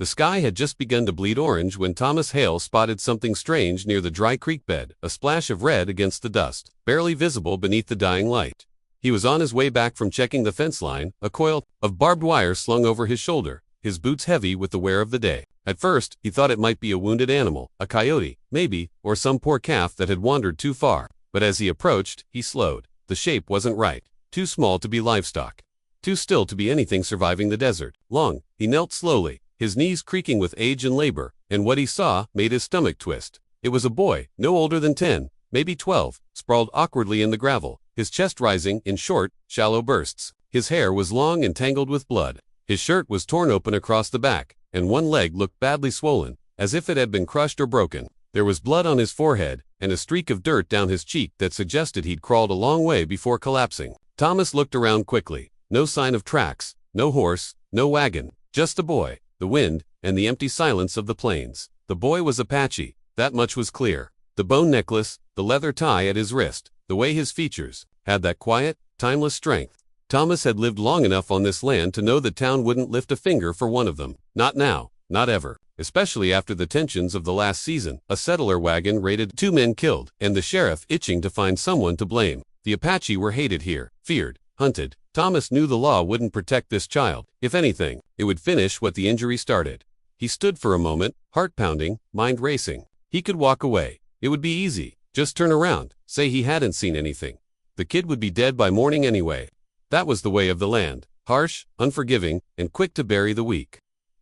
The sky had just begun to bleed orange when Thomas Hale spotted something strange near the dry creek bed, a splash of red against the dust, barely visible beneath the dying light. He was on his way back from checking the fence line, a coil of barbed wire slung over his shoulder, his boots heavy with the wear of the day. At first, he thought it might be a wounded animal, a coyote, maybe, or some poor calf that had wandered too far. But as he approached, he slowed. The shape wasn't right. Too small to be livestock. Too still to be anything surviving the desert. Long, he knelt slowly, his knees creaking with age and labor, and what he saw made his stomach twist. It was a boy, no older than 10, maybe 12, sprawled awkwardly in the gravel, his chest rising in short, shallow bursts. His hair was long and tangled with blood. His shirt was torn open across the back, and one leg looked badly swollen, as if it had been crushed or broken. There was blood on his forehead, and a streak of dirt down his cheek that suggested he'd crawled a long way before collapsing. Thomas looked around quickly. No sign of tracks, no horse, no wagon, just the boy, the wind, and the empty silence of the plains. The boy was Apache, that much was clear. The bone necklace, the leather tie at his wrist, the way his features had that quiet, timeless strength. Thomas had lived long enough on this land to know that town wouldn't lift a finger for one of them. Not now, not ever. Especially after the tensions of the last season, a settler wagon raided, 2 men killed, and the sheriff itching to find someone to blame. The Apache were hated here, feared, hunted. Thomas knew the law wouldn't protect this child. If anything, it would finish what the injury started. He stood for a moment, heart pounding, mind racing. He could walk away. It would be easy. Just turn around, say he hadn't seen anything. The kid would be dead by morning anyway. That was the way of the land, harsh, unforgiving, and quick to bury the weak.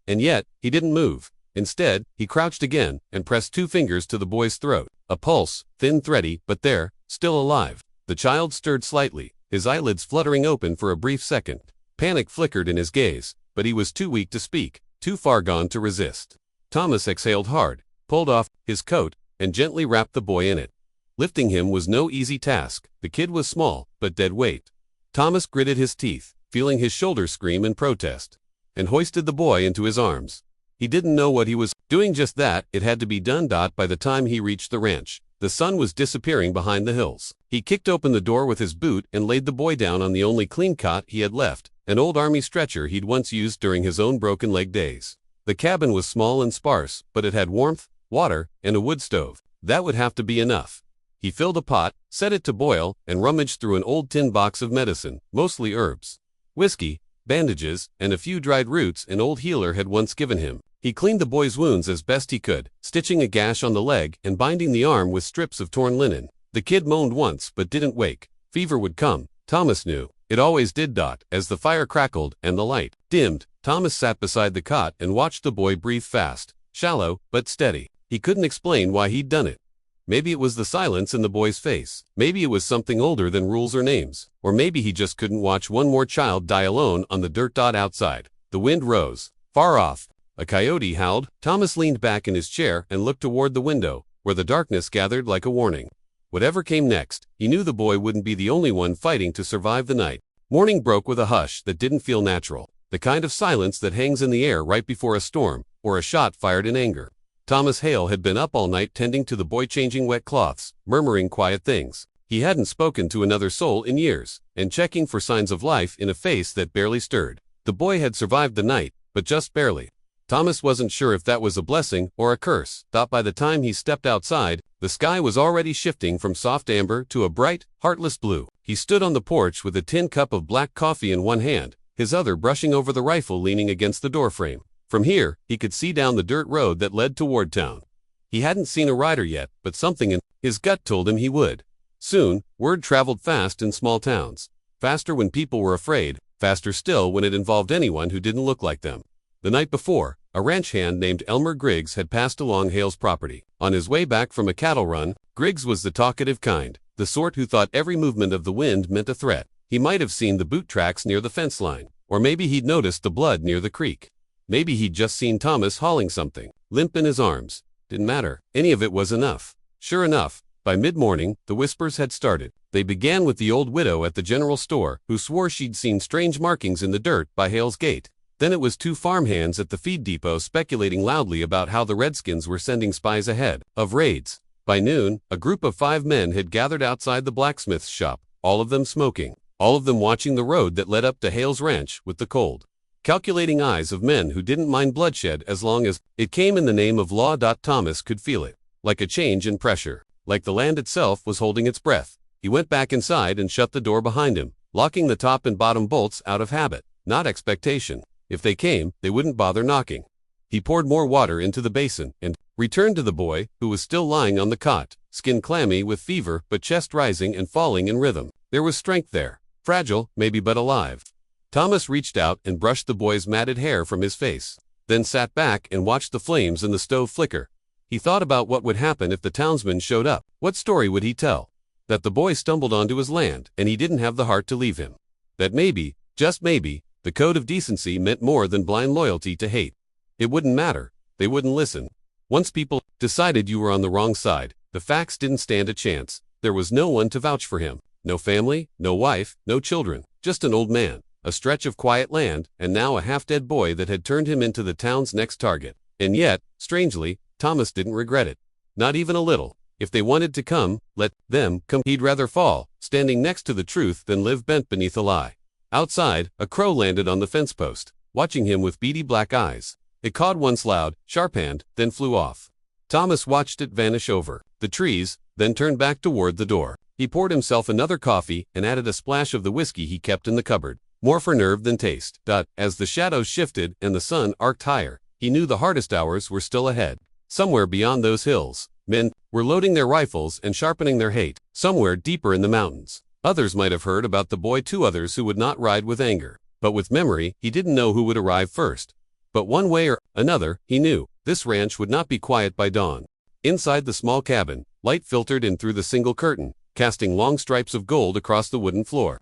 And yet, he didn't move. Instead, he crouched again and pressed 2 fingers to the boy's throat. A pulse, thin, thready, but there, still alive. The child stirred slightly, his eyelids fluttering open for a brief second. Panic flickered in his gaze, but he was too weak to speak, too far gone to resist. Thomas exhaled hard, pulled off his coat, and gently wrapped the boy in it. Lifting him was no easy task. The kid was small, but dead weight. Thomas gritted his teeth, feeling his shoulders scream in protest, and hoisted the boy into his arms. He didn't know what he was doing, just that it had to be done. By the time he reached the ranch, the sun was disappearing behind the hills. He kicked open the door with his boot and laid the boy down on the only clean cot he had left, an old army stretcher he'd once used during his own broken leg days. The cabin was small and sparse, but it had warmth, water, and a wood stove. That would have to be enough. He filled a pot, set it to boil, and rummaged through an old tin box of medicine, mostly herbs, whiskey, bandages, and a few dried roots an old healer had once given him. He cleaned the boy's wounds as best he could, stitching a gash on the leg and binding the arm with strips of torn linen. The kid moaned once but didn't wake. Fever would come, Thomas knew. It always did. As the fire crackled and the light dimmed, Thomas sat beside the cot and watched the boy breathe fast, shallow, but steady. He couldn't explain why he'd done it. Maybe it was the silence in the boy's face. Maybe it was something older than rules or names. Or maybe he just couldn't watch one more child die alone on the dirt. Outside, the wind rose. Far off, a coyote howled. Thomas leaned back in his chair and looked toward the window, where the darkness gathered like a warning. Whatever came next, he knew the boy wouldn't be the only one fighting to survive the night. Morning broke with a hush that didn't feel natural, the kind of silence that hangs in the air right before a storm, or a shot fired in anger. Thomas Hale had been up all night tending to the boy, changing wet cloths, murmuring quiet things. He hadn't spoken to another soul in years, and checking for signs of life in a face that barely stirred. The boy had survived the night, but just barely. Thomas wasn't sure if that was a blessing or a curse. By the time he stepped outside, the sky was already shifting from soft amber to a bright, heartless blue. He stood on the porch with a tin cup of black coffee in one hand, his other brushing over the rifle leaning against the doorframe. From here, he could see down the dirt road that led toward town. He hadn't seen a rider yet, but something in his gut told him he would. Soon, word traveled fast in small towns. Faster when people were afraid, faster still when it involved anyone who didn't look like them. The night before, a ranch hand named Elmer Griggs had passed along Hale's property. On his way back from a cattle run, Griggs was the talkative kind, the sort who thought every movement of the wind meant a threat. He might have seen the boot tracks near the fence line, or maybe he'd noticed the blood near the creek. Maybe he'd just seen Thomas hauling something, limp in his arms. Didn't matter. Any of it was enough. Sure enough, by mid-morning, the whispers had started. They began with the old widow at the general store, who swore she'd seen strange markings in the dirt by Hale's gate. Then it was 2 farmhands at the feed depot speculating loudly about how the Redskins were sending spies ahead of raids. By noon, a group of 5 men had gathered outside the blacksmith's shop, all of them smoking, all of them watching the road that led up to Hale's ranch with the cold, calculating eyes of men who didn't mind bloodshed as long as it came in the name of law. Thomas could feel it, like a change in pressure, like the land itself was holding its breath. He went back inside and shut the door behind him, locking the top and bottom bolts out of habit, not expectation. If they came, they wouldn't bother knocking. He poured more water into the basin and returned to the boy, who was still lying on the cot, skin clammy with fever but chest rising and falling in rhythm. There was strength there, fragile, maybe, but alive. Thomas reached out and brushed the boy's matted hair from his face, then sat back and watched the flames in the stove flicker. He thought about what would happen if the townsman showed up. What story would he tell? That the boy stumbled onto his land and he didn't have the heart to leave him. That maybe, just maybe, the code of decency meant more than blind loyalty to hate. It wouldn't matter. They wouldn't listen. Once people decided you were on the wrong side, the facts didn't stand a chance. There was no one to vouch for him. No family, no wife, no children, just an old man, a stretch of quiet land, and now a half-dead boy that had turned him into the town's next target. And yet, strangely, Thomas didn't regret it. Not even a little. If they wanted to come, let them come. He'd rather fall, standing next to the truth, than live bent beneath a lie. Outside, a crow landed on the fence post, watching him with beady black eyes. It cawed once loud, sharp-hand, then flew off. Thomas watched it vanish over the trees, then turned back toward the door. He poured himself another coffee and added a splash of the whiskey he kept in the cupboard. More for nerve than taste. As the shadows shifted and the sun arced higher, he knew the hardest hours were still ahead. Somewhere beyond those hills, men were loading their rifles and sharpening their hate. Somewhere deeper in the mountains, others might have heard about the boy. Two others who would not ride with anger, but with memory. He didn't know who would arrive first. But one way or another, he knew, this ranch would not be quiet by dawn. Inside the small cabin, light filtered in through the single curtain, casting long stripes of gold across the wooden floor.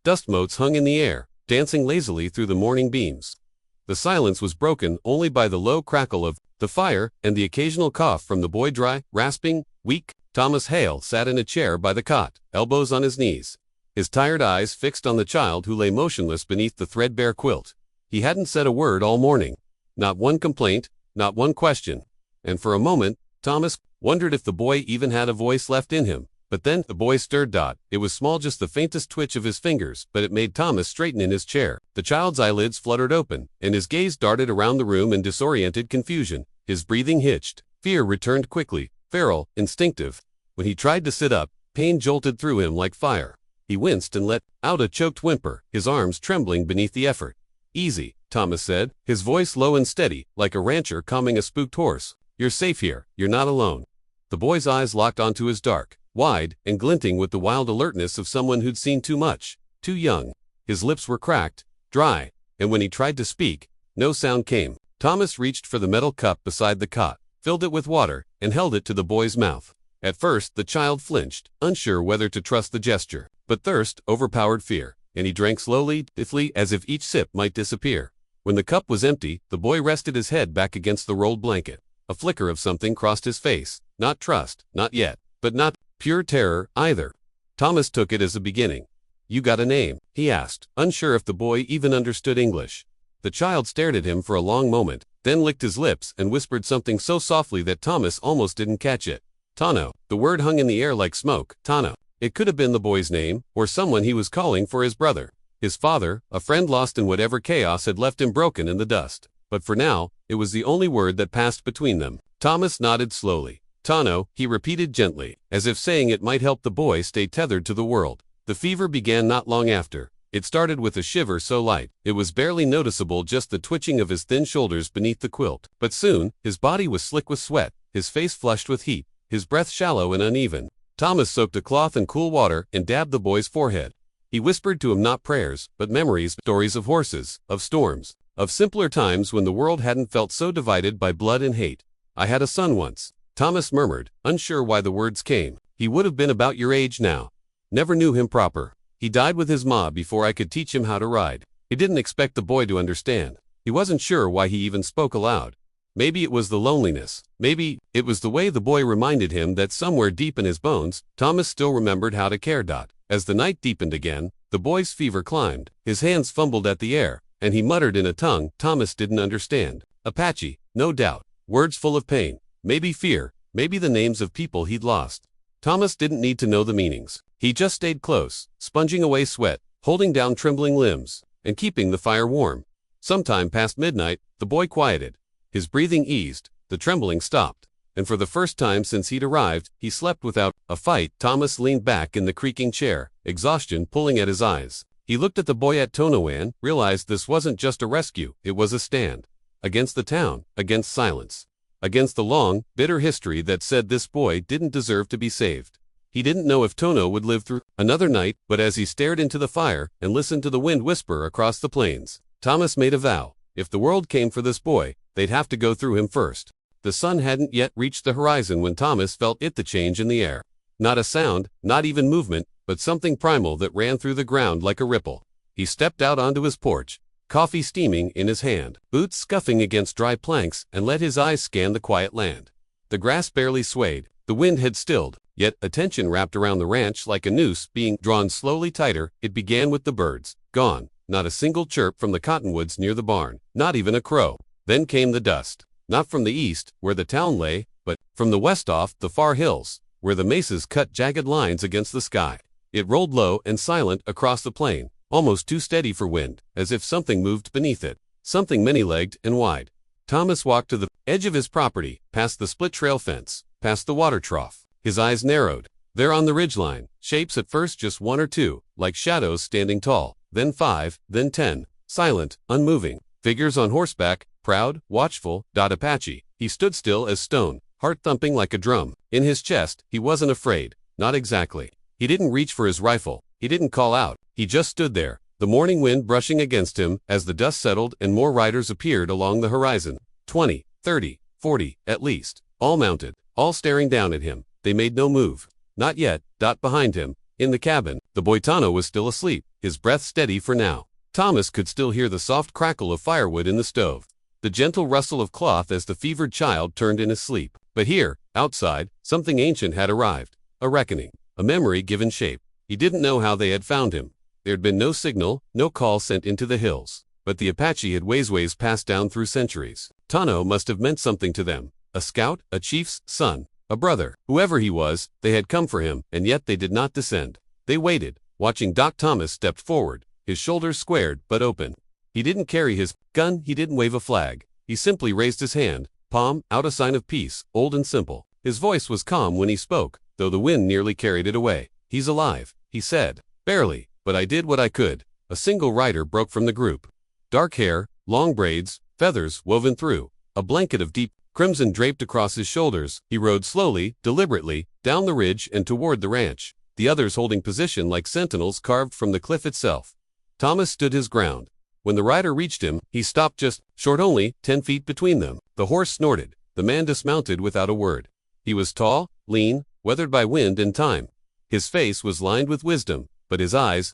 Dust motes hung in the air, dancing lazily through the morning beams. The silence was broken only by the low crackle of the fire and the occasional cough from the boy. Dry, rasping, weak, Thomas Hale sat in a chair by the cot, elbows on his knees, his tired eyes fixed on the child who lay motionless beneath the threadbare quilt. He hadn't said a word all morning. Not one complaint, not one question. And for a moment, Thomas wondered if the boy even had a voice left in him. But then the boy stirred. It was small, just the faintest twitch of his fingers, but it made Thomas straighten in his chair. The child's eyelids fluttered open, and his gaze darted around the room in disoriented confusion. His breathing hitched. Fear returned quickly, feral, instinctive. When he tried to sit up, pain jolted through him like fire. He winced and let out a choked whimper, his arms trembling beneath the effort. "Easy," Thomas said, his voice low and steady, like a rancher calming a spooked horse. "You're safe here. You're not alone." The boy's eyes locked onto his dark, wide, and glinting with the wild alertness of someone who'd seen too much, too young. His lips were cracked, dry, and when he tried to speak, no sound came. Thomas reached for the metal cup beside the cot, filled it with water, and held it to the boy's mouth. At first, the child flinched, unsure whether to trust the gesture, but thirst overpowered fear, and he drank slowly, stiffly, as if each sip might disappear. When the cup was empty, the boy rested his head back against the rolled blanket. A flicker of something crossed his face. Not trust, not yet, but not pure terror either. Thomas took it as a beginning. "You got a name?" he asked, unsure if the boy even understood English. The child stared at him for a long moment, then licked his lips and whispered something so softly that Thomas almost didn't catch it. Tano. The word hung in the air like smoke. Tano. It could have been the boy's name, or someone he was calling for his brother, his father, a friend lost in whatever chaos had left him broken in the dust. But for now, it was the only word that passed between them. Thomas nodded slowly. "Tano," he repeated gently, as if saying it might help the boy stay tethered to the world. The fever began not long after. It started with a shiver so light, it was barely noticeable, just the twitching of his thin shoulders beneath the quilt. But soon, his body was slick with sweat, his face flushed with heat, his breath shallow and uneven. Thomas soaked a cloth in cool water and dabbed the boy's forehead. He whispered to him not prayers, but memories, stories of horses, of storms, of simpler times when the world hadn't felt so divided by blood and hate. "I had a son once," Thomas murmured, unsure why the words came. "He would have been about your age now. Never knew him proper. He died with his ma before I could teach him how to ride." He didn't expect the boy to understand. He wasn't sure why he even spoke aloud. Maybe it was the loneliness. Maybe it was the way the boy reminded him that somewhere deep in his bones, Thomas still remembered how to care. As the night deepened again, the boy's fever climbed. His hands fumbled at the air, and he muttered in a tongue Thomas didn't understand. Apache, no doubt. Words full of pain. Maybe fear. Maybe the names of people he'd lost. Thomas didn't need to know the meanings. He just stayed close, sponging away sweat, holding down trembling limbs, and keeping the fire warm. Sometime past midnight, the boy quieted. His breathing eased, the trembling stopped. And for the first time since he'd arrived, he slept without a fight. Thomas leaned back in the creaking chair, exhaustion pulling at his eyes. He looked at the boy at Tonowan, realized this wasn't just a rescue, it was a stand. Against the town, against silence. Against the long, bitter history that said this boy didn't deserve to be saved. He didn't know if Tono would live through another night, but as he stared into the fire and listened to the wind whisper across the plains, Thomas made a vow. If the world came for this boy, they'd have to go through him first. The sun hadn't yet reached the horizon when Thomas felt the change in the air. Not a sound, not even movement, but something primal that ran through the ground like a ripple. He stepped out onto his porch, coffee steaming in his hand, boots scuffing against dry planks, and let his eyes scan the quiet land. The grass barely swayed, the wind had stilled, yet attention wrapped around the ranch like a noose being drawn slowly tighter. It began with the birds. Gone. Not a single chirp from the cottonwoods near the barn, not even a crow. Then came the dust. Not from the east, where the town lay, but from the west off the far hills, where the mesas cut jagged lines against the sky. It rolled low and silent across the plain, almost too steady for wind, as if something moved beneath it, something many-legged and wide. Thomas walked to the edge of his property, past the split trail fence, past the water trough. His eyes narrowed. There on the ridgeline, shapes at first just one or two, like shadows standing tall, then 5, then 10, silent, unmoving, figures on horseback, proud, watchful. Apache. He stood still as stone, heart thumping like a drum. In his chest, he wasn't afraid, not exactly. He didn't reach for his rifle, he didn't call out, he just stood there, the morning wind brushing against him as the dust settled and more riders appeared along the horizon. 20, 30, 40, at least, all mounted, all staring down at him. They made no move. Not yet. Behind him, in the cabin, the boy Tano was still asleep, his breath steady for now. Thomas could still hear the soft crackle of firewood in the stove, the gentle rustle of cloth as the fevered child turned in his sleep. But here, outside, something ancient had arrived, a reckoning, a memory given shape. He didn't know how they had found him. There had been no signal, no call sent into the hills. But the Apache had ways passed down through centuries. Tano must have meant something to them. A scout, a chief's son, a brother. Whoever he was, they had come for him, and yet they did not descend. They waited, watching. Thomas stepped forward, his shoulders squared but open. He didn't carry his gun, he didn't wave a flag. He simply raised his hand, palm out, a sign of peace, old and simple. His voice was calm when he spoke, though the wind nearly carried it away. He's alive, he said. Barely, but I did what I could. A single rider broke from the group. Dark hair, long braids, feathers woven through, a blanket of deep crimson draped across his shoulders. He rode slowly, deliberately, down the ridge and toward the ranch, the others holding position like sentinels carved from the cliff itself. Thomas stood his ground. When the rider reached him, he stopped just short, only 10 feet between them. The horse snorted. The man dismounted without a word. He was tall, lean, weathered by wind and time. His face was lined with wisdom, but his eyes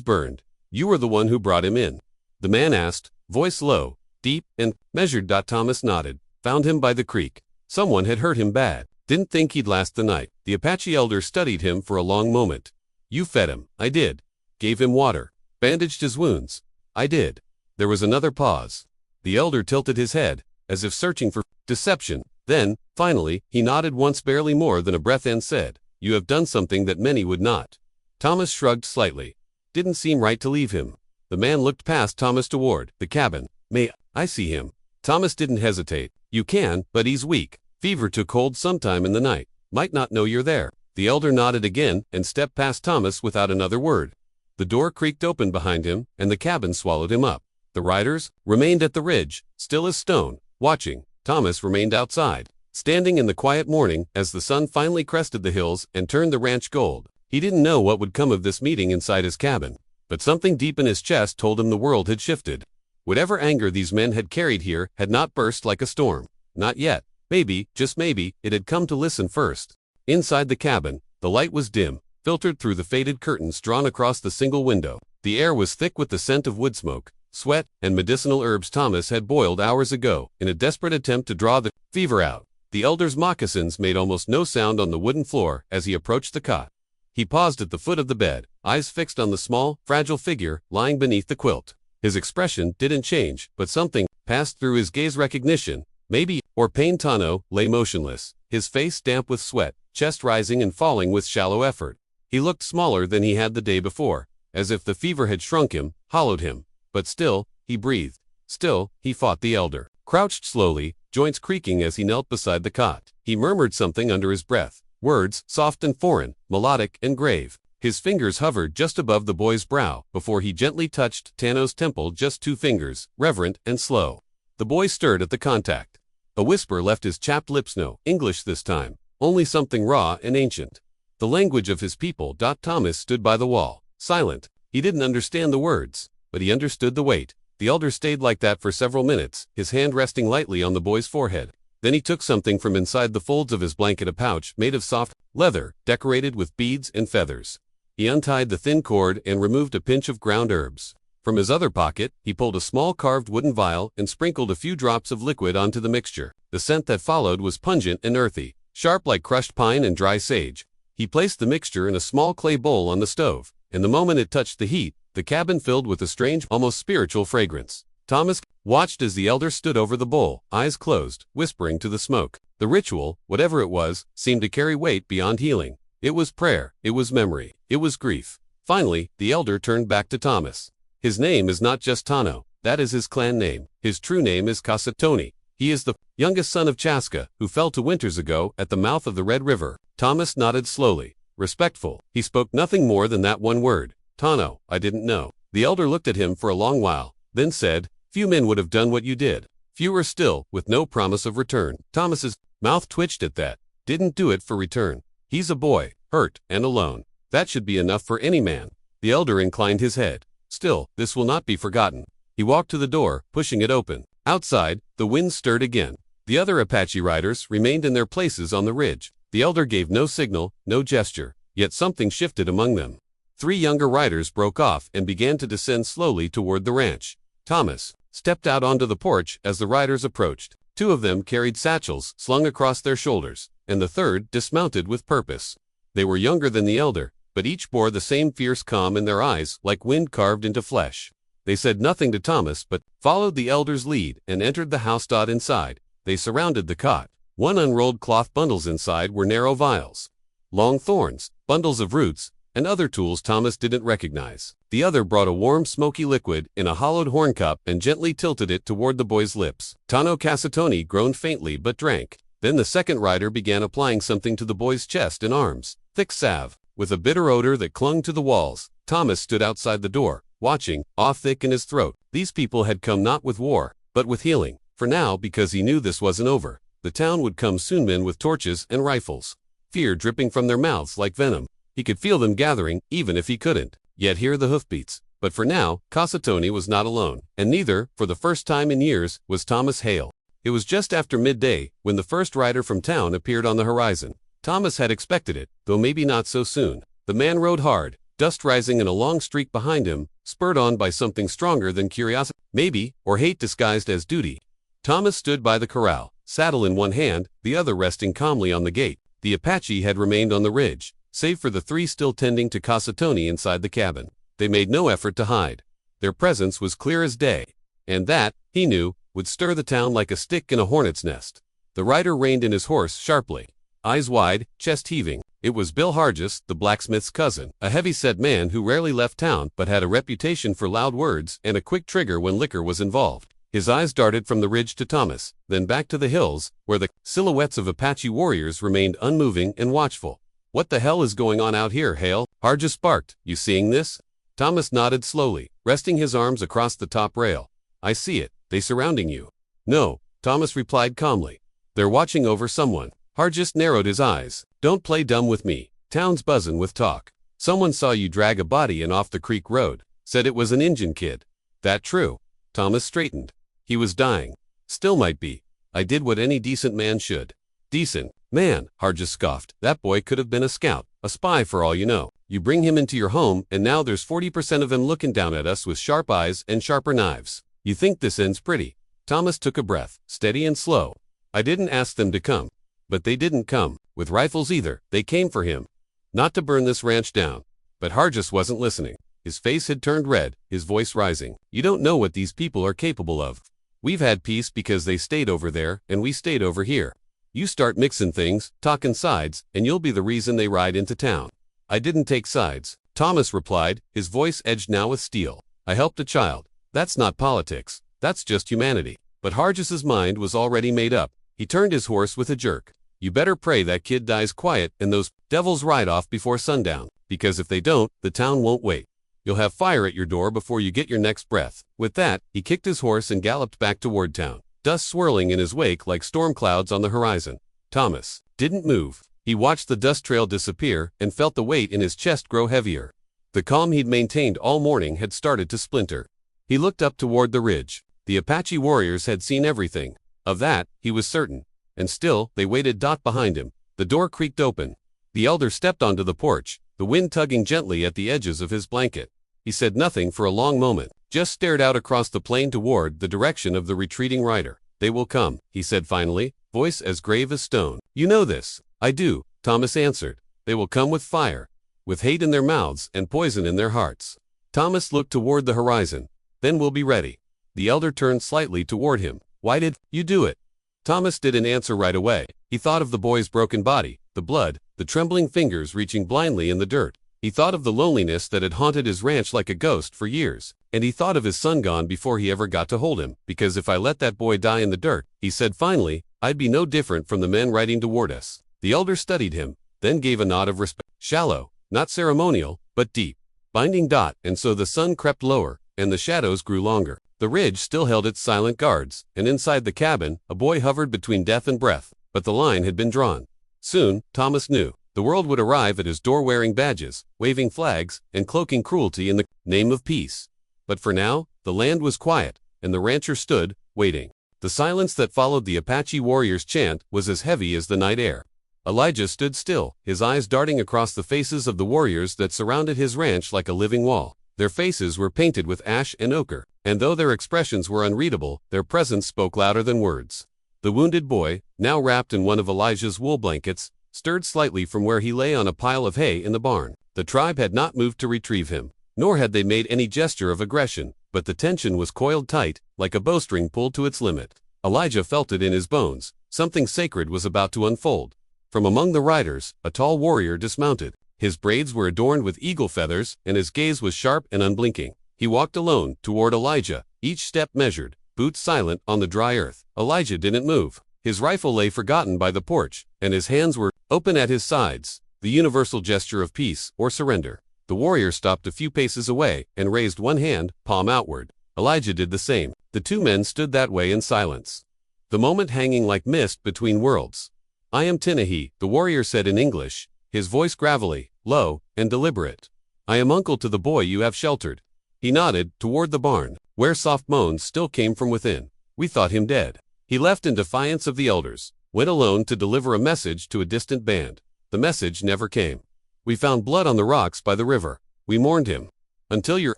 burned. You were the one who brought him in? The man asked, voice low, deep, and measured. Thomas nodded. Found him by the creek. Someone had hurt him bad. Didn't think he'd last the night. The Apache elder studied him for a long moment. You fed him. I did. Gave him water. Bandaged his wounds. I did. There was another pause. The elder tilted his head, as if searching for deception. Then, finally, he nodded once, barely more than a breath, and said, you have done something that many would not. Thomas shrugged slightly. Didn't seem right to leave him. The man looked past Thomas toward the cabin. May I see him? Thomas didn't hesitate. You can, but he's weak. Fever took hold sometime in the night. Might not know you're there. The elder nodded again and stepped past Thomas without another word. The door creaked open behind him, and the cabin swallowed him up. The riders remained at the ridge, still as stone, watching. Thomas remained outside, standing in the quiet morning as the sun finally crested the hills and turned the ranch gold. He didn't know what would come of this meeting inside his cabin, but something deep in his chest told him the world had shifted. Whatever anger these men had carried here had not burst like a storm. Not yet. Maybe, just maybe, it had come to listen first. Inside the cabin, the light was dim, filtered through the faded curtains drawn across the single window. The air was thick with the scent of wood smoke, sweat, and medicinal herbs Thomas had boiled hours ago in a desperate attempt to draw the fever out. The elder's moccasins made almost no sound on the wooden floor as he approached the cot. He paused at the foot of the bed, eyes fixed on the small, fragile figure lying beneath the quilt. His expression didn't change, but something passed through his gaze, recognition, maybe, or pain. Tano lay motionless, his face damp with sweat, chest rising and falling with shallow effort. He looked smaller than he had the day before, as if the fever had shrunk him, hollowed him. But still, he breathed. Still, he fought the elder. Crouched slowly, joints creaking as he knelt beside the cot. He murmured something under his breath. Words, soft and foreign, melodic and grave. His fingers hovered just above the boy's brow before he gently touched Tano's temple, just 2 fingers, reverent and slow. The boy stirred at the contact. A whisper left his chapped lips. No English this time, only something raw and ancient. The language of his people. Thomas stood by the wall, silent. He didn't understand the words, but he understood the weight. The elder stayed like that for several minutes, his hand resting lightly on the boy's forehead. Then he took something from inside the folds of his blanket, a pouch made of soft leather, decorated with beads and feathers. He untied the thin cord and removed a pinch of ground herbs. From his other pocket, he pulled a small carved wooden vial and sprinkled a few drops of liquid onto the mixture. The scent that followed was pungent and earthy, sharp like crushed pine and dry sage. He placed the mixture in a small clay bowl on the stove, and the moment it touched the heat, the cabin filled with a strange, almost spiritual fragrance. Thomas watched as the elder stood over the bowl, eyes closed, whispering to the smoke. The ritual, whatever it was, seemed to carry weight beyond healing. It was prayer, it was memory, it was grief. Finally, the elder turned back to Thomas. His name is not just Tano, that is his clan name. His true name is Coyote. He is the youngest son of Chaska, who fell 2 winters ago at the mouth of the Red River. Thomas nodded slowly, respectful. He spoke nothing more than that one word. Tano, I didn't know. The elder looked at him for a long while, then said, few men would have done what you did. Fewer still, with no promise of return. Thomas's mouth twitched at that. Didn't do it for return. He's a boy, hurt and alone. That should be enough for any man. The elder inclined his head. Still, this will not be forgotten. He walked to the door, pushing it open. Outside, the wind stirred again. The other Apache riders remained in their places on the ridge. The elder gave no signal, no gesture, yet something shifted among them. 3 younger riders broke off and began to descend slowly toward the ranch. Thomas stepped out onto the porch as the riders approached. 2 of them carried satchels slung across their shoulders, and the third dismounted with purpose. They were younger than the elder, but each bore the same fierce calm in their eyes, like wind carved into flesh. They said nothing to Thomas, but followed the elder's lead and entered the house. Inside, they surrounded the cot. 1 unrolled cloth bundles inside were narrow vials, long thorns, bundles of roots, and other tools Thomas didn't recognize. The other brought a warm, smoky liquid in a hollowed horn cup and gently tilted it toward the boy's lips. Tano Coyote groaned faintly but drank. Then the second rider began applying something to the boy's chest and arms, thick salve, with a bitter odor that clung to the walls. Thomas stood outside the door, watching, awe thick in his throat. These people had come not with war, but with healing. For now, because he knew this wasn't over, the town would come soon, men with torches and rifles, fear dripping from their mouths like venom. He could feel them gathering, even if he couldn't yet hear the hoofbeats. But for now, Coyote was not alone, and neither, for the first time in years, was Thomas Hale. It was just after midday when the first rider from town appeared on the horizon. Thomas had expected it, though maybe not so soon. The man rode hard, dust rising in a long streak behind him, spurred on by something stronger than curiosity, maybe, or hate disguised as duty. Thomas stood by the corral, saddle in one hand, the other resting calmly on the gate. The Apache had remained on the ridge, save for the 3 still tending to Coyote inside the cabin. They made no effort to hide. Their presence was clear as day, and that, he knew, would stir the town like a stick in a hornet's nest. The rider reined in his horse sharply, eyes wide, chest heaving. It was Bill Hargis, the blacksmith's cousin, a heavy-set man who rarely left town but had a reputation for loud words and a quick trigger when liquor was involved. His eyes darted from the ridge to Thomas, then back to the hills, where the silhouettes of Apache warriors remained unmoving and watchful. What the hell is going on out here, Hale? Hargis barked. You seeing this? Thomas nodded slowly, resting his arms across the top rail. I see it. They surrounding you. No, Thomas replied calmly. They're watching over someone. Hargis narrowed his eyes. Don't play dumb with me. Town's buzzin' with talk. Someone saw you drag a body in off the creek road. Said it was an Injun kid. That true? Thomas straightened. He was dying. Still might be. I did what any decent man should. Decent man, Hargis scoffed. That boy could have been a scout, a spy for all you know. You bring him into your home and now there's 40% of him looking down at us with sharp eyes and sharper knives. You think this ends pretty? Thomas took a breath, steady and slow. I didn't ask them to come. But they didn't come, with rifles either. They came for him. Not to burn this ranch down. But Hargis wasn't listening. His face had turned red, his voice rising. You don't know what these people are capable of. We've had peace because they stayed over there, and we stayed over here. You start mixing things, talking sides, and you'll be the reason they ride into town. I didn't take sides, Thomas replied, his voice edged now with steel. I helped a child. That's not politics. That's just humanity. But Hargis's mind was already made up. He turned his horse with a jerk. You better pray that kid dies quiet and those devils ride off before sundown, because if they don't, the town won't wait. You'll have fire at your door before you get your next breath. With that, he kicked his horse and galloped back toward town, dust swirling in his wake like storm clouds on the horizon. Thomas didn't move. He watched the dust trail disappear and felt the weight in his chest grow heavier. The calm he'd maintained all morning had started to splinter. He looked up toward the ridge. The Apache warriors had seen everything. Of that, he was certain. And still, they waited behind him. The door creaked open. The elder stepped onto the porch, the wind tugging gently at the edges of his blanket. He said nothing for a long moment, just stared out across the plain toward the direction of the retreating rider. They will come, he said finally, voice as grave as stone. You know this. I do, Thomas answered. They will come with fire, with hate in their mouths and poison in their hearts. Thomas looked toward the horizon. Then we'll be ready. The elder turned slightly toward him. Why did you do it? Thomas didn't answer right away. He thought of the boy's broken body, the blood, the trembling fingers reaching blindly in the dirt. He thought of the loneliness that had haunted his ranch like a ghost for years. And he thought of his son gone before he ever got to hold him. Because if I let that boy die in the dirt, he said finally, I'd be no different from the men riding toward us. The elder studied him, then gave a nod of respect. Shallow, not ceremonial, but deep. Binding. And so the sun crept lower, and the shadows grew longer. The ridge still held its silent guards, and inside the cabin, a boy hovered between death and breath. But the line had been drawn. Soon, Thomas knew, the world would arrive at his door wearing badges, waving flags, and cloaking cruelty in the name of peace. But for now, the land was quiet, and the rancher stood, waiting. The silence that followed the Apache warrior's chant was as heavy as the night air. Elijah stood still, his eyes darting across the faces of the warriors that surrounded his ranch like a living wall. Their faces were painted with ash and ochre, and though their expressions were unreadable, their presence spoke louder than words. The wounded boy, now wrapped in one of Elijah's wool blankets, stirred slightly from where he lay on a pile of hay in the barn. The tribe had not moved to retrieve him, nor had they made any gesture of aggression, but the tension was coiled tight, like a bowstring pulled to its limit. Elijah felt it in his bones. Something sacred was about to unfold. From among the riders, a tall warrior dismounted. His braids were adorned with eagle feathers, and his gaze was sharp and unblinking. He walked alone, toward Elijah, each step measured, boots silent on the dry earth. Elijah didn't move. His rifle lay forgotten by the porch, and his hands were open at his sides, the universal gesture of peace or surrender. The warrior stopped a few paces away and raised one hand, palm outward. Elijah did the same. The two men stood that way in silence, the moment hanging like mist between worlds. I am Tinahi, the warrior said in English, his voice gravelly, low, and deliberate. I am uncle to the boy you have sheltered. He nodded toward the barn, where soft moans still came from within. We thought him dead. He left in defiance of the elders, went alone to deliver a message to a distant band. The message never came. We found blood on the rocks by the river. We mourned him. Until your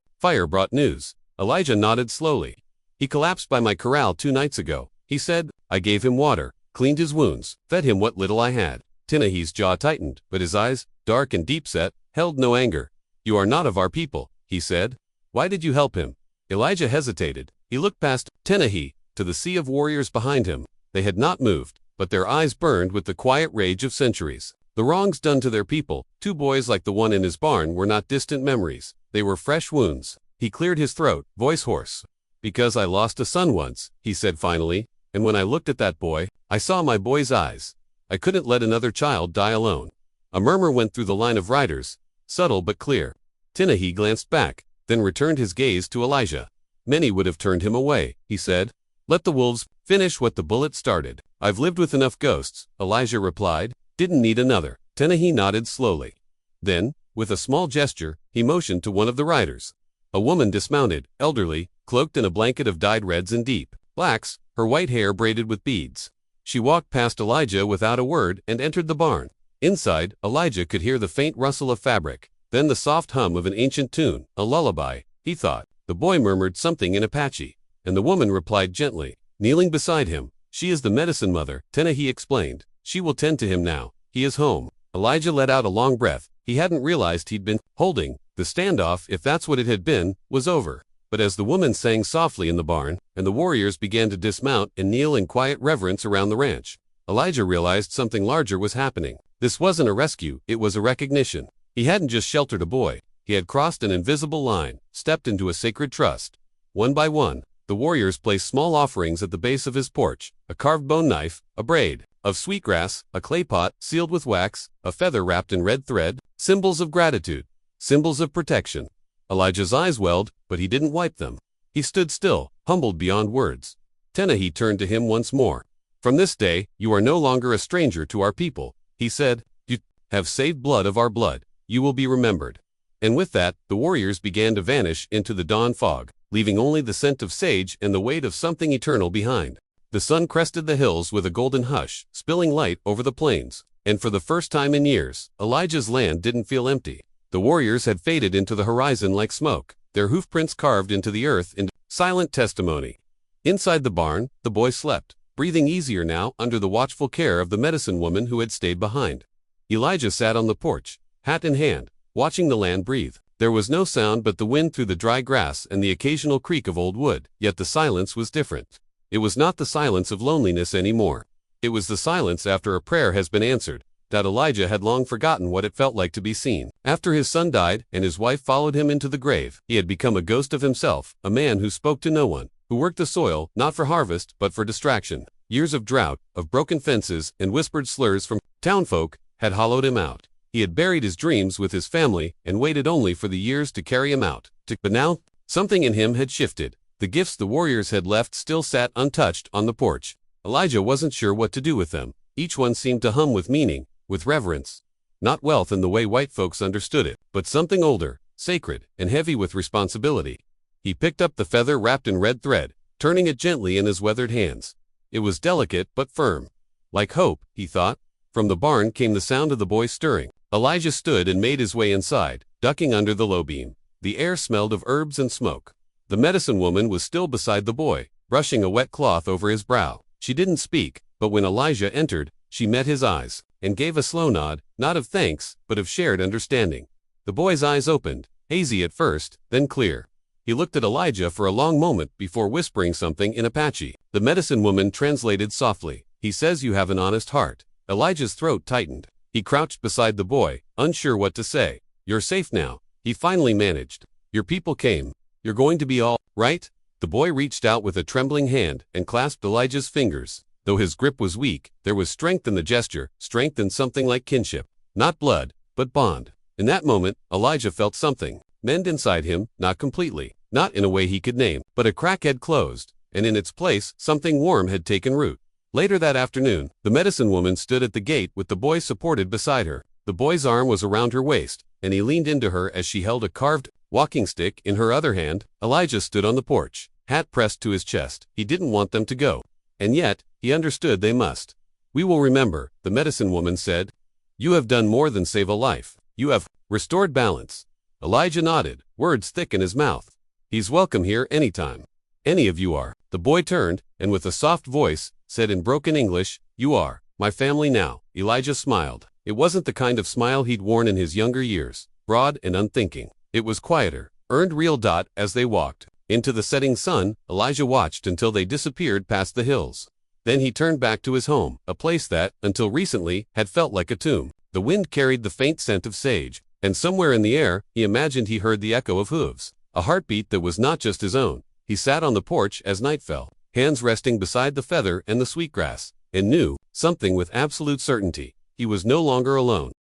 fire brought news. Elijah nodded slowly. He collapsed by my corral 2 nights ago. He said, I gave him water, cleaned his wounds, fed him what little I had. Tinahi's jaw tightened, but his eyes, dark and deep-set, held no anger. You are not of our people, he said. Why did you help him? Elijah hesitated. He looked past Tinahi to the sea of warriors behind him. They had not moved, but their eyes burned with the quiet rage of centuries. The wrongs done to their people, 2 boys like the one in his barn, were not distant memories. They were fresh wounds. He cleared his throat, voice hoarse. Because I lost a son once, he said finally, and when I looked at that boy, I saw my boy's eyes. I couldn't let another child die alone. A murmur went through the line of riders, subtle but clear. Tinahi glanced back, then returned his gaze to Elijah. Many would have turned him away, he said. Let the wolves finish what the bullet started. I've lived with enough ghosts, Elijah replied. Didn't need another. Tinahi nodded slowly. Then, with a small gesture, he motioned to one of the riders. A woman dismounted, elderly, cloaked in a blanket of dyed reds and deep blacks, her white hair braided with beads. She walked past Elijah without a word and entered the barn. Inside, Elijah could hear the faint rustle of fabric, then the soft hum of an ancient tune, a lullaby, he thought. The boy murmured something in Apache, and the woman replied gently, kneeling beside him. She is the medicine mother, Tinahi explained. She will tend to him now. He is home. Elijah let out a long breath. He hadn't realized he'd been holding. The standoff, if that's what it had been, was over. But as the woman sang softly in the barn, and the warriors began to dismount and kneel in quiet reverence around the ranch, Elijah realized something larger was happening. This wasn't a rescue, it was a recognition. He hadn't just sheltered a boy. He had crossed an invisible line, stepped into a sacred trust. One by one, the warriors placed small offerings at the base of his porch: a carved bone knife, a braid of sweetgrass, a clay pot sealed with wax, a feather wrapped in red thread, symbols of gratitude, symbols of protection. Elijah's eyes welled, but he didn't wipe them. He stood still, humbled beyond words. He turned to him once more. "From this day, you are no longer a stranger to our people," he said. "You have saved blood of our blood. You will be remembered." And with that, the warriors began to vanish into the dawn fog, leaving only the scent of sage and the weight of something eternal behind. The sun crested the hills with a golden hush, spilling light over the plains. And for the first time in years, Elijah's land didn't feel empty. The warriors had faded into the horizon like smoke, their hoofprints carved into the earth in silent testimony. Inside the barn, the boy slept, breathing easier now under the watchful care of the medicine woman who had stayed behind. Elijah sat on the porch, hat in hand, watching the land breathe. There was no sound but the wind through the dry grass and the occasional creak of old wood, yet the silence was different. It was not the silence of loneliness anymore. It was the silence after a prayer has been answered, that Elijah had long forgotten what it felt like to be seen. After his son died and his wife followed him into the grave, he had become a ghost of himself, a man who spoke to no one, who worked the soil, not for harvest, but for distraction. Years of drought, of broken fences, and whispered slurs from townfolk had hollowed him out. He had buried his dreams with his family and waited only for the years to carry him out. But now, something in him had shifted. The gifts the warriors had left still sat untouched on the porch. Elijah wasn't sure what to do with them. Each one seemed to hum with meaning, with reverence. Not wealth in the way white folks understood it, but something older, sacred, and heavy with responsibility. He picked up the feather wrapped in red thread, turning it gently in his weathered hands. It was delicate but firm. Like hope, he thought. From the barn came the sound of the boy stirring. Elijah stood and made his way inside, ducking under the low beam. The air smelled of herbs and smoke. The medicine woman was still beside the boy, brushing a wet cloth over his brow. She didn't speak, but when Elijah entered, she met his eyes, and gave a slow nod, not of thanks, but of shared understanding. The boy's eyes opened, hazy at first, then clear. He looked at Elijah for a long moment before whispering something in Apache. The medicine woman translated softly. "He says you have an honest heart." Elijah's throat tightened. He crouched beside the boy, unsure what to say. "You're safe now," he finally managed. "Your people came. You're going to be all right?" The boy reached out with a trembling hand and clasped Elijah's fingers. Though his grip was weak, there was strength in the gesture, strength in something like kinship. Not blood, but bond. In that moment, Elijah felt something mend inside him, not completely, not in a way he could name, but a crack had closed, and in its place, something warm had taken root. Later that afternoon, the medicine woman stood at the gate with the boy supported beside her. The boy's arm was around her waist, and he leaned into her as she held a carved walking stick in her other hand. Elijah stood on the porch, hat pressed to his chest. He didn't want them to go. And yet, he understood they must. "We will remember," the medicine woman said. "You have done more than save a life. You have restored balance." Elijah nodded, words thick in his mouth. "He's welcome here anytime. Any of you are." The boy turned, and with a soft voice, said in broken English, "You are my family now." Elijah smiled. It wasn't the kind of smile he'd worn in his younger years, broad and unthinking. It was quieter, earned real. As they walked into the setting sun, Elijah watched until they disappeared past the hills. Then he turned back to his home, a place that, until recently, had felt like a tomb. The wind carried the faint scent of sage, and somewhere in the air, he imagined he heard the echo of hooves, a heartbeat that was not just his own. He sat on the porch as night fell, hands resting beside the feather and the sweetgrass, and knew something with absolute certainty. He was no longer alone.